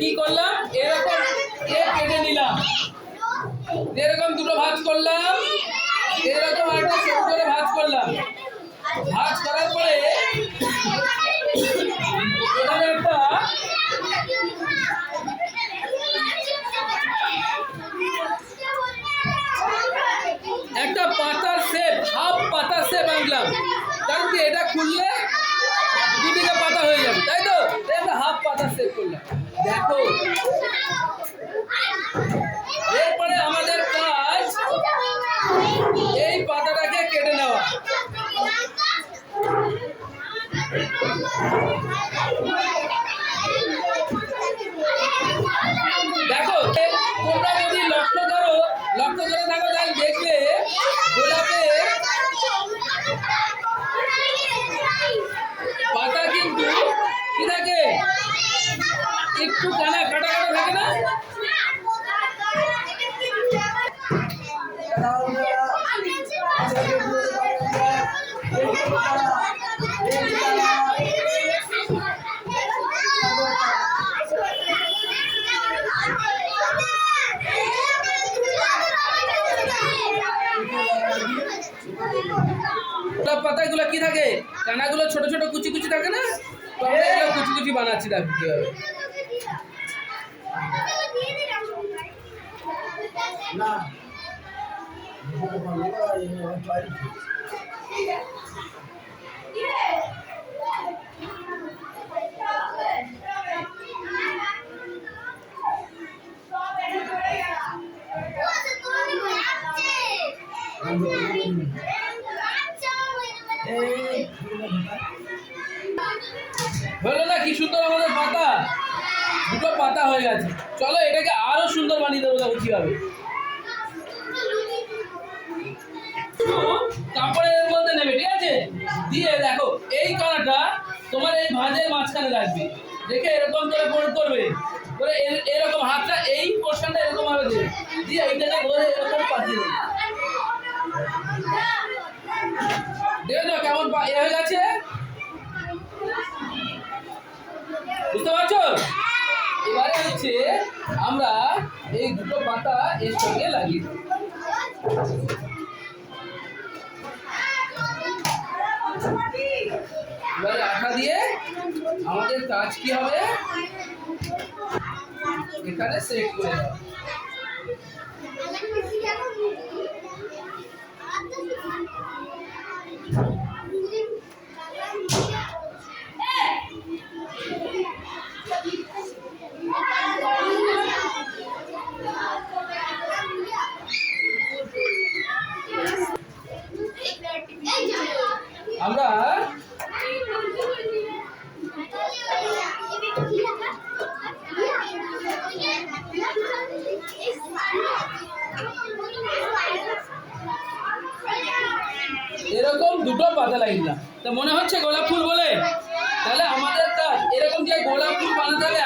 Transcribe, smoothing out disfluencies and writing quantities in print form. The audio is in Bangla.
কি করলাম, এরকম কেটে নিলাম, এরকম দুটো ভাঁজ করলাম, এরকম একটা ছোট করে ভাঁজ করলাম। ভাঁজ করার পরে এখানে একটা পাতার শেপ, হাফ পাতার শেপ আনলাম, কারণ কি এটা খুললে দুদিকে পাতা হয়ে যাবে, তাই তো একটা হাফ পাতার শেপ করলাম। দেখো এরপরে আমাদের কাজ এই পাতাটাকে কেটে নেওয়া। দেখো তোমরা যদি লক্ষ্য করে থাকো তাহলে দেখবে গোলাপের পাতা কিন্তু কি থাকে, একটু কাটা কাটা থাকে না। পাতাগুলো কি থাকে, কানাগুলো ছোট ছোট কুচি কুচি থাকে না, তো আমরা এগুলো কুচি কুচি বানাচ্ছি। দেখো কিভাবে হলো না, কি সুন্দর আমাদের পাতা, দুটো পাতা হয়ে গেছে। চলো এটাকে আরো সুন্দর বানিয়ে দেবো। দেখো কিভাবে কাপড়ের মধ্যে নেবে, ঠিক আছে, দিয়ে দেখো এই কানাটা তোমার এই ভাঁজের মাঝখানে রাখবে, দেখে এরকম করে ফোল্ড করবে, করে এরকম হাতটা এই পোর্শনটা এরকম ভাবে দেবে, দিয়ে এইটাকে ধরে এরকম পাঠিয়ে দেবে। দেখো কেমন হয়ে গেছে, বুঝতে পারছো? এবারে হচ্ছে আমরা এই দুটো পাতা এর সঙ্গে লাগিয়ে দেব। এবারে আঠা দিয়ে আমাদের কাজ কি হবে, এখানে সেট করে দেওয়া। আমরা এরকম দুটো পাতা লাগিয়ে, তা মনে হচ্ছে গোলাপ ফুল বলে, তাহলে আমাদের কাজ এরকম যে গোলাপ ফুল বানাতে হবে।